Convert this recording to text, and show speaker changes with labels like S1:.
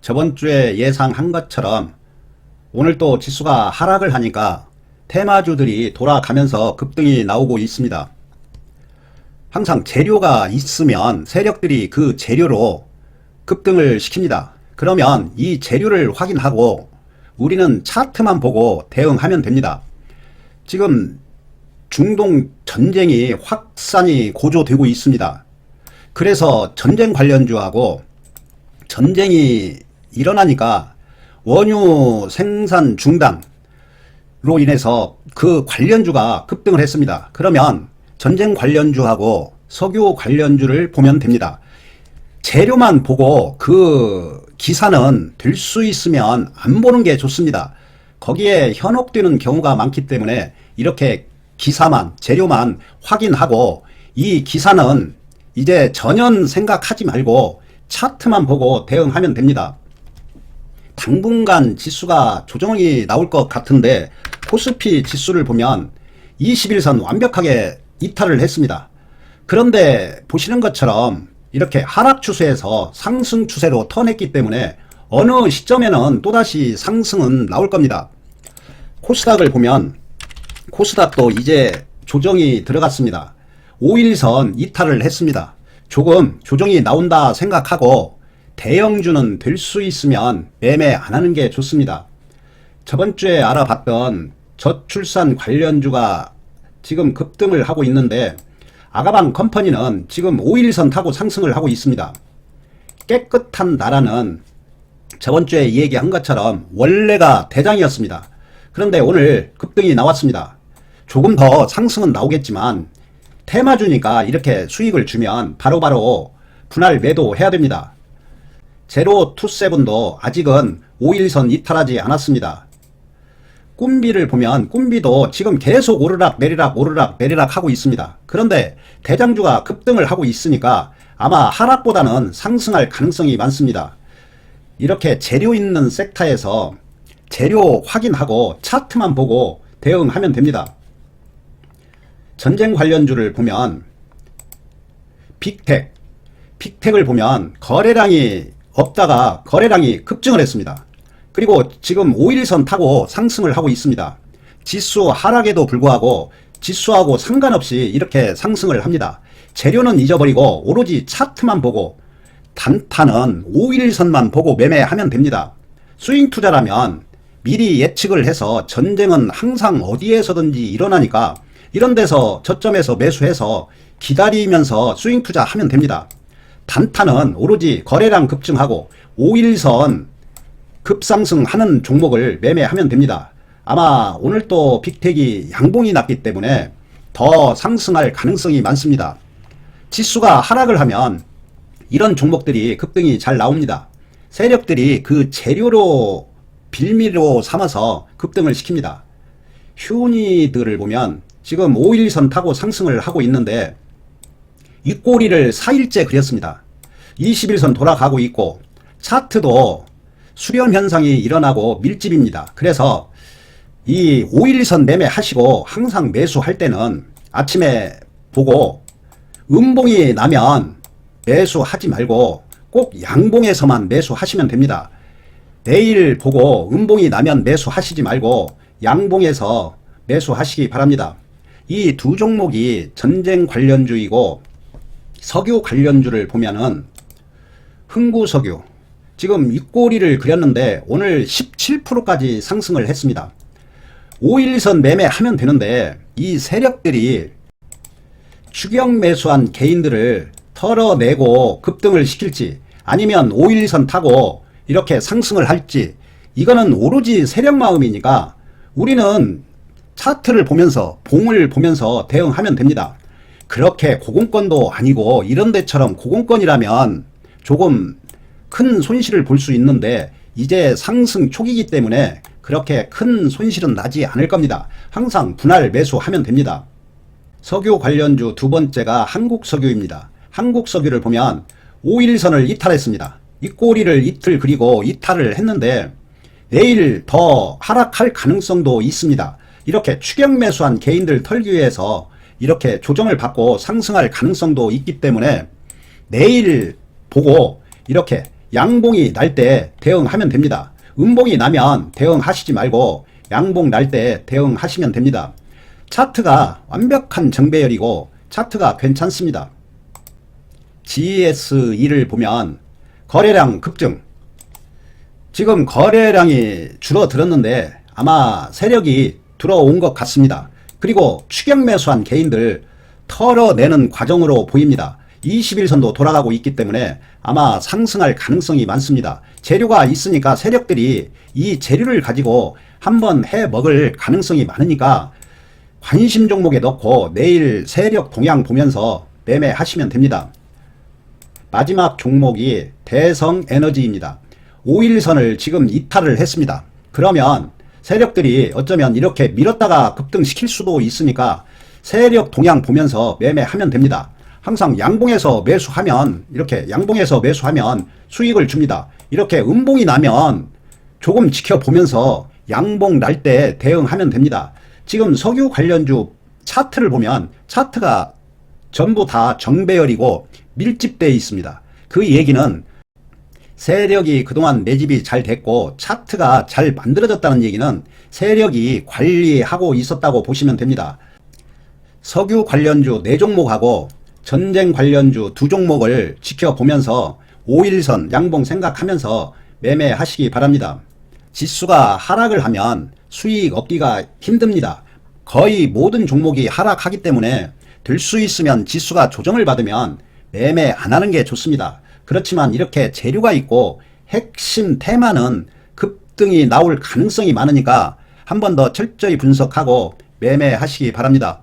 S1: 저번 주에 예상한 것처럼 오늘 또 지수가 하락을 하니까 테마주들이 돌아가면서 급등이 나오고 있습니다. 항상 재료가 있으면 세력들이 그 재료로 급등을 시킵니다. 그러면 이 재료를 확인하고 우리는 차트만 보고 대응하면 됩니다. 지금 중동 전쟁이 확산이 고조되고 있습니다. 그래서 전쟁 관련주하고 전쟁이 일어나니까 원유 생산 중단으로 인해서 그 관련주가 급등을 했습니다. 그러면 전쟁 관련주하고 석유 관련주를 보면 됩니다. 재료만 보고 그 기사는 될 수 있으면 안 보는 게 좋습니다. 거기에 현혹되는 경우가 많기 때문에 이렇게 기사만, 재료만 확인하고 이 기사는 이제 전혀 생각하지 말고 차트만 보고 대응하면 됩니다. 당분간 지수가 조정이 나올 것 같은데 코스피 지수를 보면 21선 완벽하게 이탈을 했습니다. 그런데 보시는 것처럼 이렇게 하락 추세에서 상승 추세로 턴했기 때문에 어느 시점에는 또다시 상승은 나올 겁니다. 코스닥을 보면 코스닥도 이제 조정이 들어갔습니다. 5일선 이탈을 했습니다. 조금 조정이 나온다 생각하고 대형주는 될 수 있으면 매매 안 하는 게 좋습니다. 저번 주에 알아봤던 저출산 관련주가 지금 급등을 하고 있는데 아가방 컴퍼니는 지금 5일선 타고 상승을 하고 있습니다. 깨끗한 나라는 저번 주에 얘기한 것처럼 원래가 대장이었습니다. 그런데 오늘 급등이 나왔습니다. 조금 더 상승은 나오겠지만 테마주니까 이렇게 수익을 주면 바로바로 분할 매도해야 됩니다. 제로투세븐도 아직은 5일선 이탈하지 않았습니다. 꿈비를 보면 꿈비도 지금 계속 오르락 내리락 오르락 내리락 하고 있습니다. 그런데 대장주가 급등을 하고 있으니까 아마 하락보다는 상승할 가능성이 많습니다. 이렇게 재료 있는 섹터에서 재료 확인하고 차트만 보고 대응하면 됩니다. 전쟁 관련주를 보면 빅텍을 보면 거래량이 없다가 거래량이 급증을 했습니다. 그리고 지금 5일선 타고 상승을 하고 있습니다. 지수 하락에도 불구하고 지수하고 상관없이 이렇게 상승을 합니다. 재료는 잊어버리고 오로지 차트만 보고 단타는 5일선만 보고 매매하면 됩니다. 스윙 투자라면 미리 예측을 해서 전쟁은 항상 어디에서든지 일어나니까 이런 데서 저점에서 매수해서 기다리면서 스윙 투자하면 됩니다. 단타는 오로지 거래량 급증하고 5일선 급상승하는 종목을 매매하면 됩니다. 아마 오늘 또 빅텍이 양봉이 났기 때문에 더 상승할 가능성이 많습니다. 지수가 하락을 하면 이런 종목들이 급등이 잘 나옵니다. 세력들이 그 재료로 빌미로 삼아서 급등을 시킵니다. 휴니들을 보면 지금 5일선 타고 상승을 하고 있는데 이 꼬리를 4일째 그렸습니다. 21선 돌아가고 있고 차트도 수렴 현상이 일어나고 밀집입니다. 그래서 이 5일선 매매하시고 항상 매수할 때는 아침에 보고 음봉이 나면 매수하지 말고 꼭 양봉에서만 매수하시면 됩니다. 내일 보고 음봉이 나면 매수하시지 말고 양봉에서 매수하시기 바랍니다. 이 두 종목이 전쟁 관련주이고 석유 관련주를 보면은 흥구석유 지금 윗꼬리를 그렸는데 오늘 17%까지 상승을 했습니다. 5일선 매매하면 되는데 이 세력들이 추격 매수한 개인들을 털어내고 급등을 시킬지 아니면 5일선 타고 이렇게 상승을 할지 이거는 오로지 세력 마음이니까 우리는 차트를 보면서 봉을 보면서 대응하면 됩니다. 그렇게 고공권도 아니고 이런 데처럼 고공권이라면 조금 큰 손실을 볼 수 있는데 이제 상승 초기이기 때문에 그렇게 큰 손실은 나지 않을 겁니다. 항상 분할 매수하면 됩니다. 석유 관련주 두 번째가 한국석유입니다. 한국석유를 보면 5일선을 이탈했습니다. 이 꼬리를 이틀 그리고 이탈을 했는데 내일 더 하락할 가능성도 있습니다. 이렇게 추격 매수한 개인들 털기 위해서 이렇게 조정을 받고 상승할 가능성도 있기 때문에 내일 보고 이렇게 양봉이 날 때 대응하면 됩니다. 음봉이 나면 대응하시지 말고 양봉 날 때 대응하시면 됩니다. 차트가 완벽한 정배열이고 차트가 괜찮습니다. GS2를 보면 거래량 급증. 지금 거래량이 줄어들었는데 아마 세력이 들어온 것 같습니다. 그리고 추격 매수한 개인들 털어내는 과정으로 보입니다. 21선도 돌아가고 있기 때문에 아마 상승할 가능성이 많습니다. 재료가 있으니까 세력들이 이 재료를 가지고 한번 해 먹을 가능성이 많으니까 관심 종목에 넣고 내일 세력 동향 보면서 매매하시면 됩니다. 마지막 종목이 대성에너지입니다. 5일선을 지금 이탈을 했습니다. 그러면 세력들이 어쩌면 이렇게 밀었다가 급등시킬 수도 있으니까 세력 동향 보면서 매매하면 됩니다. 항상 양봉에서 매수하면 이렇게 양봉에서 매수하면 수익을 줍니다. 이렇게 음봉이 나면 조금 지켜보면서 양봉 날 때 대응하면 됩니다. 지금 석유 관련주 차트를 보면 차트가 전부 다 정배열이고 밀집되어 있습니다. 그 얘기는 세력이 그동안 매집이 잘 됐고 차트가 잘 만들어졌다는 얘기는 세력이 관리하고 있었다고 보시면 됩니다. 석유 관련주 4종목하고 전쟁 관련주 2종목을 지켜보면서 5일선 양봉 생각하면서 매매하시기 바랍니다. 지수가 하락을 하면 수익 얻기가 힘듭니다. 거의 모든 종목이 하락하기 때문에 될 수 있으면 지수가 조정을 받으면 매매 안 하는 게 좋습니다. 그렇지만 이렇게 재료가 있고 핵심 테마는 급등이 나올 가능성이 많으니까 한 번 더 철저히 분석하고 매매하시기 바랍니다.